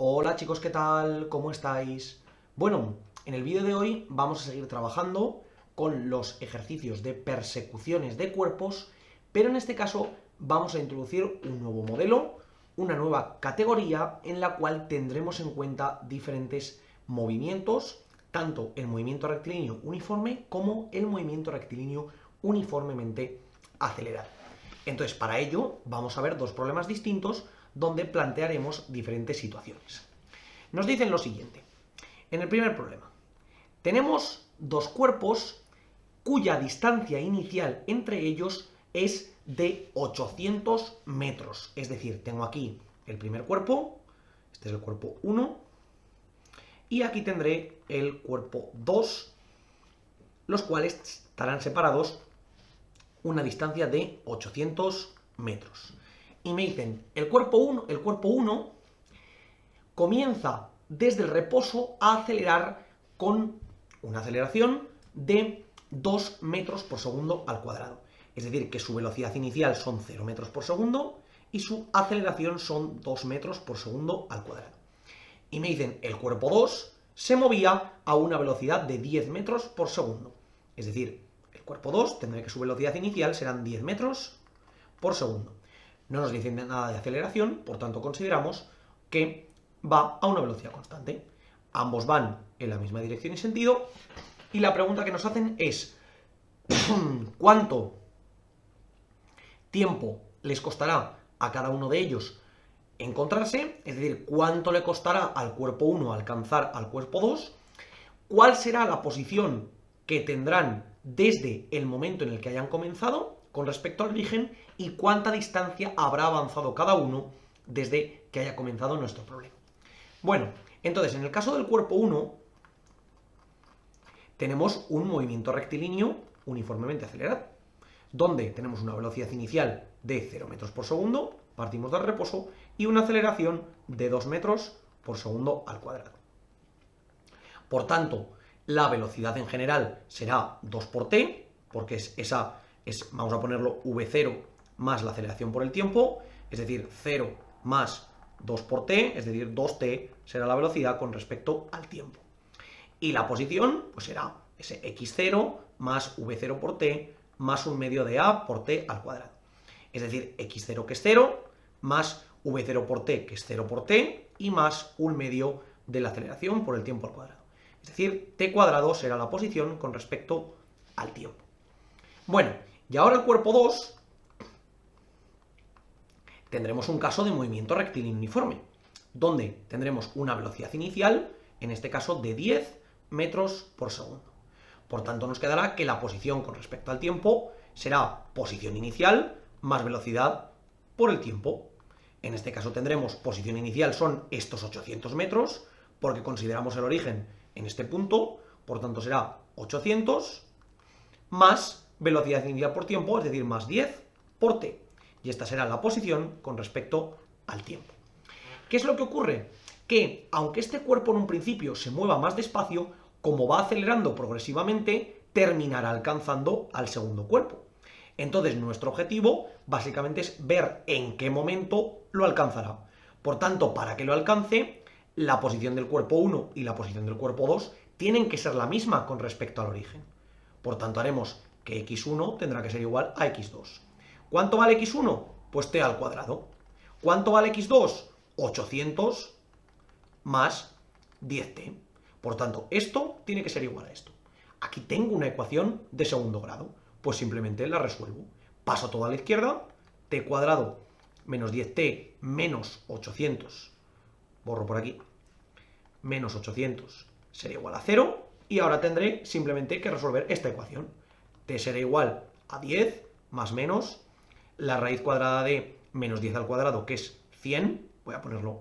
Hola chicos, ¿qué tal? ¿Cómo estáis? Bueno, en el vídeo de hoy vamos a seguir trabajando con los ejercicios de persecuciones de cuerpos, pero en este caso vamos a introducir un nuevo modelo, una nueva categoría en la cual tendremos en cuenta diferentes movimientos, tanto el movimiento rectilíneo uniforme como el movimiento rectilíneo uniformemente acelerado. Entonces, para ello vamos a ver dos problemas distintos donde plantearemos diferentes situaciones. Nos dicen lo siguiente. En el primer problema, tenemos dos cuerpos cuya distancia inicial entre ellos es de 800 metros. Es decir, tengo aquí el primer cuerpo, este es el cuerpo 1, y aquí tendré el cuerpo 2, los cuales estarán separados una distancia de 800 metros. Y me dicen, el cuerpo 1 comienza desde el reposo a acelerar con una aceleración de 2 metros por segundo al cuadrado. Es decir, que su velocidad inicial son 0 metros por segundo y su aceleración son 2 metros por segundo al cuadrado. Y me dicen, el cuerpo 2 se movía a una velocidad de 10 metros por segundo. Es decir, el cuerpo 2 tendrá que su velocidad inicial serán 10 metros por segundo. No nos dicen nada de aceleración, por tanto consideramos que va a una velocidad constante. Ambos van en la misma dirección y sentido, y la pregunta que nos hacen es ¿cuánto tiempo les costará a cada uno de ellos encontrarse? Es decir, ¿cuánto le costará al cuerpo 1 alcanzar al cuerpo 2? ¿Cuál será la posición que tendrán desde el momento en el que hayan comenzado con respecto al origen? ¿Y cuánta distancia habrá avanzado cada uno desde que haya comenzado nuestro problema? Bueno, entonces, en el caso del cuerpo 1, tenemos un movimiento rectilíneo uniformemente acelerado, donde tenemos una velocidad inicial de 0 metros por segundo, partimos del reposo, y una aceleración de 2 metros por segundo al cuadrado. Por tanto, la velocidad en general será 2 por t, porque vamos a ponerlo v0 más la aceleración por el tiempo, es decir, 0 más 2 por t, es decir, 2t será la velocidad con respecto al tiempo. Y la posición, pues será ese x0 más v0 por t más un medio de a por t al cuadrado. Es decir, x0 que es 0, más v0 por t que es 0 por t, y más un medio de la aceleración por el tiempo al cuadrado. Es decir, t cuadrado será la posición con respecto al tiempo. Bueno, y ahora el cuerpo 2 tendremos un caso de movimiento rectilíneo uniforme, donde tendremos una velocidad inicial, en este caso de 10 metros por segundo. Por tanto, nos quedará que la posición con respecto al tiempo será posición inicial más velocidad por el tiempo. En este caso tendremos posición inicial son estos 800 metros, porque consideramos el origen en este punto, por tanto será 800 más velocidad inicial por tiempo, es decir, más 10 por t. Y esta será la posición con respecto al tiempo. ¿Qué es lo que ocurre? Que aunque este cuerpo en un principio se mueva más despacio, como va acelerando progresivamente, terminará alcanzando al segundo cuerpo. Entonces nuestro objetivo básicamente es ver en qué momento lo alcanzará. Por tanto, para que lo alcance, la posición del cuerpo 1 y la posición del cuerpo 2 tienen que ser la misma con respecto al origen. Por tanto, haremos que x1 tendrá que ser igual a x2. ¿Cuánto vale x1? Pues t al cuadrado. ¿Cuánto vale x2? 800 más 10t. Por tanto, esto tiene que ser igual a esto. Aquí tengo una ecuación de segundo grado. Pues simplemente la resuelvo. Paso todo a la izquierda. T cuadrado menos 10t menos 800. Borro por aquí. Menos 800 será igual a 0. Y ahora tendré simplemente que resolver esta ecuación. T será igual a 10 más menos la raíz cuadrada de menos 10 al cuadrado, que es 100. Voy a ponerlo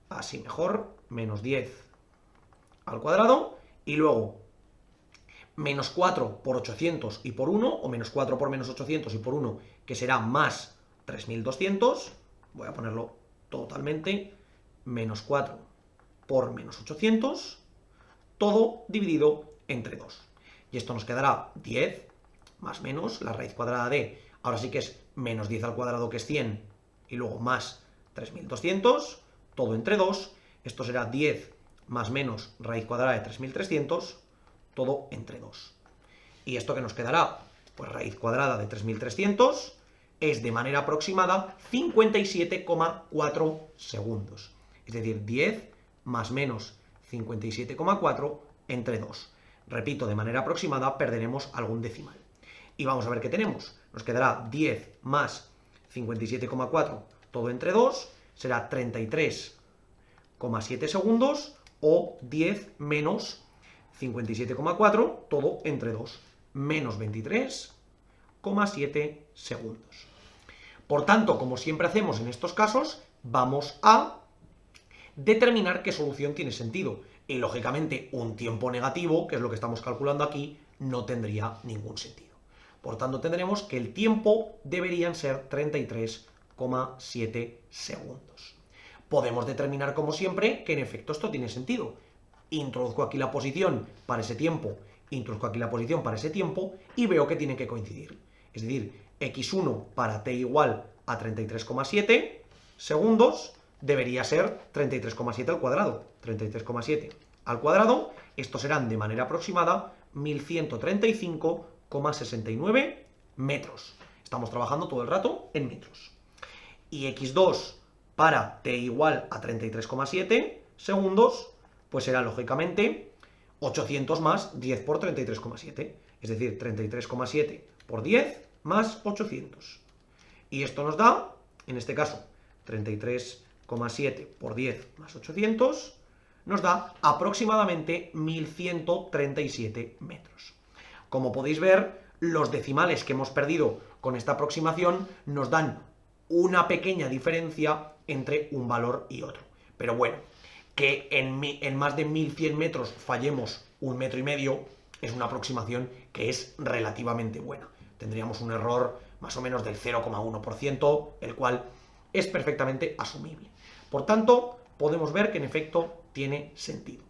así mejor. Menos 10 al cuadrado. Y luego menos 4 por 800 y por 1, o menos 4 por menos 800 y por 1, que será más 3200. Voy a ponerlo totalmente. Menos 4 por menos 800, todo dividido entre 2. Y esto nos quedará 10 más menos la raíz cuadrada de, ahora sí que es menos 10 al cuadrado, que es 100, y luego más 3200, todo entre 2. Esto será 10 más menos raíz cuadrada de 3300, todo entre 2. ¿Y esto qué nos quedará? Pues raíz cuadrada de 3300 es de manera aproximada 57,4 segundos. Es decir, 10 más menos 57,4 entre 2. Repito, de manera aproximada perderemos algún decimal. Y vamos a ver qué tenemos. Nos quedará 10 más 57,4, todo entre 2, será 33,7 segundos, o 10 menos 57,4, todo entre 2, menos 23,7 segundos. Por tanto, como siempre hacemos en estos casos, vamos a determinar qué solución tiene sentido. Y lógicamente un tiempo negativo, que es lo que estamos calculando aquí, no tendría ningún sentido. Por tanto, tendremos que el tiempo deberían ser 33,7 segundos. Podemos determinar, como siempre, que en efecto esto tiene sentido. Introduzco aquí la posición para ese tiempo, introduzco aquí la posición para ese tiempo y veo que tienen que coincidir. Es decir, x1 para t igual a 33,7 segundos debería ser 33,7 al cuadrado. 33,7 al cuadrado, estos serán de manera aproximada 1135,69 metros. Estamos trabajando todo el rato en metros. Y x2 para t igual a 33,7 segundos, pues será lógicamente 800 más 10 por 33,7. Es decir, 33,7 por 10 más 800. Y esto nos da, en este caso, 33,7 por 10 más 800, nos da aproximadamente 1137 metros. Como podéis ver, los decimales que hemos perdido con esta aproximación nos dan una pequeña diferencia entre un valor y otro. Pero bueno, que en más de 1100 metros fallemos 1,5 metros es una aproximación que es relativamente buena. Tendríamos un error más o menos del 0,1%, el cual es perfectamente asumible. Por tanto, podemos ver que en efecto tiene sentido.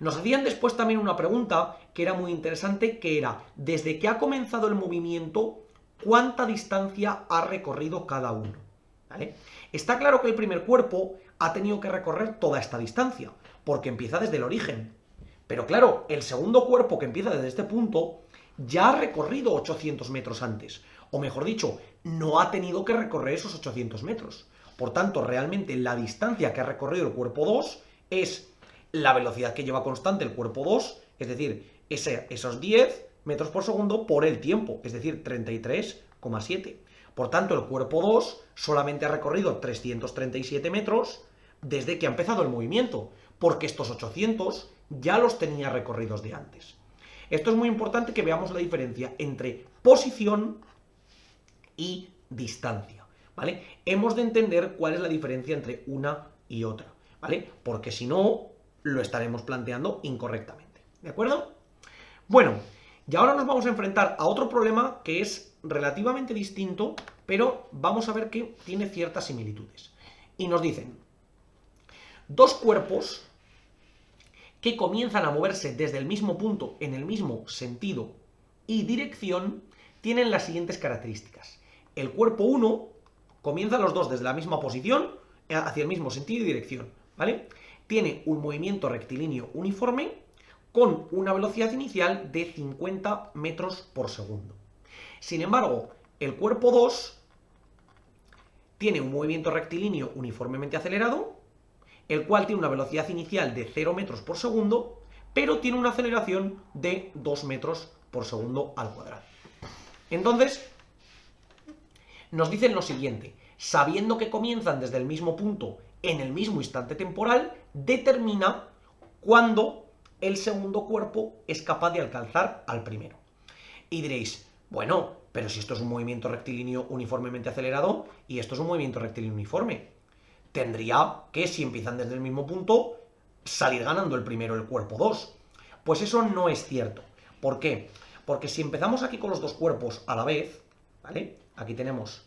Nos hacían después también una pregunta que era muy interesante, que era, desde que ha comenzado el movimiento, ¿cuánta distancia ha recorrido cada uno? ¿Vale? Está claro que el primer cuerpo ha tenido que recorrer toda esta distancia, porque empieza desde el origen. Pero claro, el segundo cuerpo, que empieza desde este punto, ya ha recorrido 800 metros antes. O mejor dicho, no ha tenido que recorrer esos 800 metros. Por tanto, realmente la distancia que ha recorrido el cuerpo 2 es la velocidad que lleva constante el cuerpo 2, es decir, esos 10 metros por segundo por el tiempo, es decir, 33,7. Por tanto, el cuerpo 2 solamente ha recorrido 337 metros desde que ha empezado el movimiento, porque estos 800 ya los tenía recorridos de antes. Esto es muy importante, que veamos la diferencia entre posición y distancia, ¿vale? Hemos de entender cuál es la diferencia entre una y otra, ¿vale? Porque si no, lo estaremos planteando incorrectamente, ¿de acuerdo? Bueno, y ahora nos vamos a enfrentar a otro problema que es relativamente distinto, pero vamos a ver que tiene ciertas similitudes. Y nos dicen, dos cuerpos que comienzan a moverse desde el mismo punto, en el mismo sentido y dirección, tienen las siguientes características. El cuerpo 1 comienza los dos desde la misma posición, hacia el mismo sentido y dirección, ¿vale? Tiene un movimiento rectilíneo uniforme con una velocidad inicial de 50 metros por segundo. Sin embargo, el cuerpo 2 tiene un movimiento rectilíneo uniformemente acelerado, el cual tiene una velocidad inicial de 0 metros por segundo, pero tiene una aceleración de 2 metros por segundo al cuadrado. Entonces, nos dicen lo siguiente: sabiendo que comienzan desde el mismo punto en el mismo instante temporal, determina cuándo el segundo cuerpo es capaz de alcanzar al primero. Y diréis, bueno, pero si esto es un movimiento rectilíneo uniformemente acelerado y esto es un movimiento rectilíneo uniforme, tendría que, si empiezan desde el mismo punto, salir ganando el primero el cuerpo 2. Pues eso no es cierto. ¿Por qué? Porque si empezamos aquí con los dos cuerpos a la vez, ¿vale? Aquí tenemos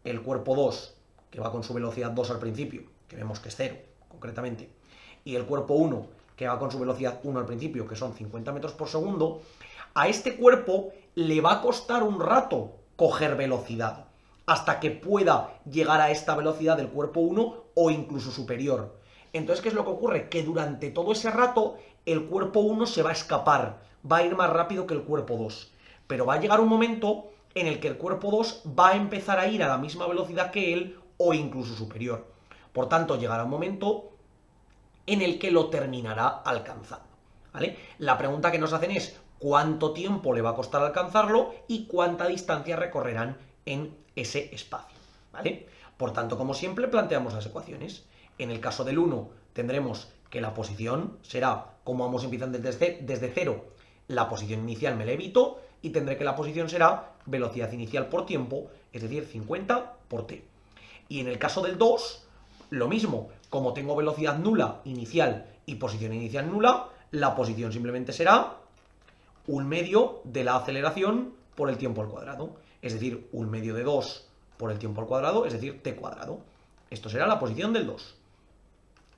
el cuerpo 2, que va con su velocidad 2 al principio, que vemos que es 0, concretamente, y el cuerpo 1, que va con su velocidad 1 al principio, que son 50 metros por segundo, a este cuerpo le va a costar un rato coger velocidad. hasta que pueda llegar a esta velocidad del cuerpo 1 o incluso superior. Entonces, ¿qué es lo que ocurre? Que durante todo ese rato el cuerpo 1 se va a escapar, va a ir más rápido que el cuerpo 2. Pero va a llegar un momento en el que el cuerpo 2 va a empezar a ir a la misma velocidad que él o incluso superior. Por tanto, llegará un momento en el que lo terminará alcanzando, ¿vale? La pregunta que nos hacen es cuánto tiempo le va a costar alcanzarlo y cuánta distancia recorrerán en ese espacio, ¿vale? Por tanto, como siempre, planteamos las ecuaciones. En el caso del 1 tendremos que la posición será, como vamos empezando desde 0, la posición inicial me la evito y tendré que la posición será velocidad inicial por tiempo, es decir, 50 por t. Y en el caso del 2, lo mismo, como tengo velocidad nula inicial y posición inicial nula, la posición simplemente será 1/2 de la aceleración por el tiempo al cuadrado, es decir, 1/2 de 2 por el tiempo al cuadrado, es decir, t cuadrado. Esto será la posición del 2.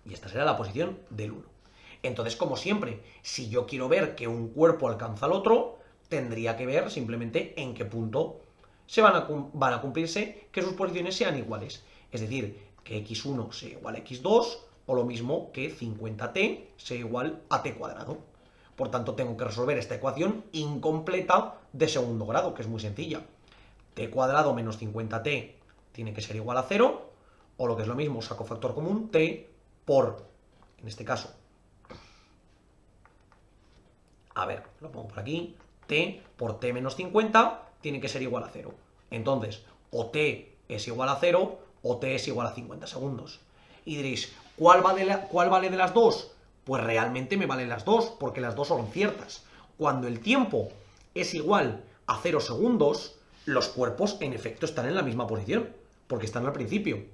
Y esta será la posición del 1. Entonces, como siempre, si yo quiero ver que un cuerpo alcanza al otro, tendría que ver simplemente en qué punto van a cumplirse que sus posiciones sean iguales. Es decir, que x1 sea igual a x2, o lo mismo que 50t sea igual a t cuadrado. Por tanto, tengo que resolver esta ecuación incompleta de segundo grado, que es muy sencilla. T cuadrado menos 50t tiene que ser igual a 0, o lo que es lo mismo, saco factor común, t por, en este caso, a ver, lo pongo por aquí, t por t menos 50 tiene que ser igual a 0. Entonces, o t es igual a 0 o t es igual a 50 segundos. Y diréis, ¿cuál vale de las dos? Pues realmente me valen las dos, porque las dos son ciertas. Cuando el tiempo es igual a 0 segundos, los cuerpos en efecto están en la misma posición, porque están al principio.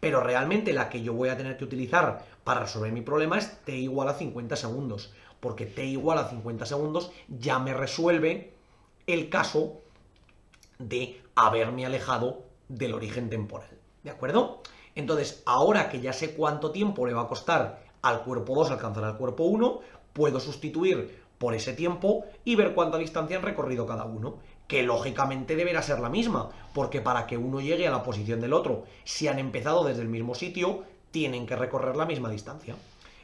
Pero realmente la que yo voy a tener que utilizar para resolver mi problema es t igual a 50 segundos, porque t igual a 50 segundos ya me resuelve el caso de haberme alejado del origen temporal, ¿de acuerdo? Entonces, ahora que ya sé cuánto tiempo le va a costar al cuerpo 2 alcanzar al cuerpo 1, puedo sustituir por ese tiempo y ver cuánta distancia han recorrido cada uno, que lógicamente deberá ser la misma, porque para que uno llegue a la posición del otro, si han empezado desde el mismo sitio, tienen que recorrer la misma distancia.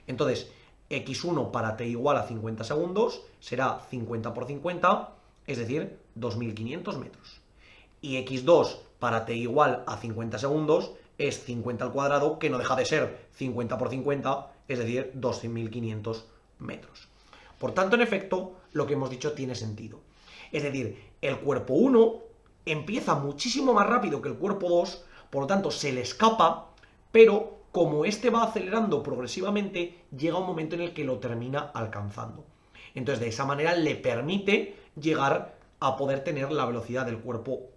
Entonces, x1 para t igual a 50 segundos será 50 por 50, es decir, 2500 metros. Y x2 para t igual a 50 segundos es 50 al cuadrado, que no deja de ser 50 por 50, es decir, 2500 metros. Por tanto, en efecto, lo que hemos dicho tiene sentido. Es decir, el cuerpo 1 empieza muchísimo más rápido que el cuerpo 2, por lo tanto, se le escapa, pero como este va acelerando progresivamente, llega un momento en el que lo termina alcanzando. Entonces, de esa manera le permite llegar a poder tener la velocidad del cuerpo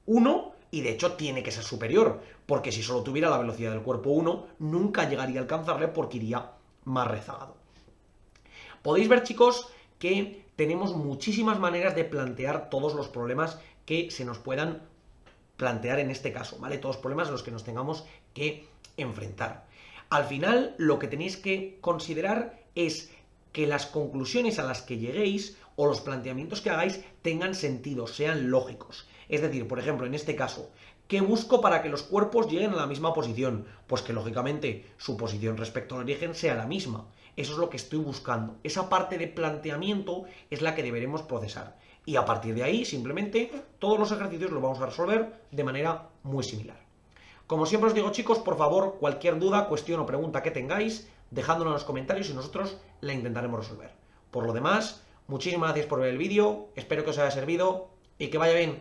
1, y de hecho tiene que ser superior, porque si solo tuviera la velocidad del cuerpo 1, nunca llegaría a alcanzarle porque iría más rezagado. Podéis ver, chicos, que tenemos muchísimas maneras de plantear todos los problemas que se nos puedan plantear en este caso, ¿vale? Todos los problemas a los que nos tengamos que enfrentar. Al final, lo que tenéis que considerar es que las conclusiones a las que lleguéis o los planteamientos que hagáis tengan sentido, sean lógicos. Es decir, por ejemplo, en este caso, ¿qué busco para que los cuerpos lleguen a la misma posición? Pues que, lógicamente, su posición respecto al origen sea la misma. Eso es lo que estoy buscando. Esa parte de planteamiento es la que deberemos procesar. Y a partir de ahí, simplemente, todos los ejercicios los vamos a resolver de manera muy similar. Como siempre os digo, chicos, por favor, cualquier duda, cuestión o pregunta que tengáis, dejádmelo en los comentarios y nosotros la intentaremos resolver. Por lo demás, muchísimas gracias por ver el vídeo, espero que os haya servido y que vaya bien.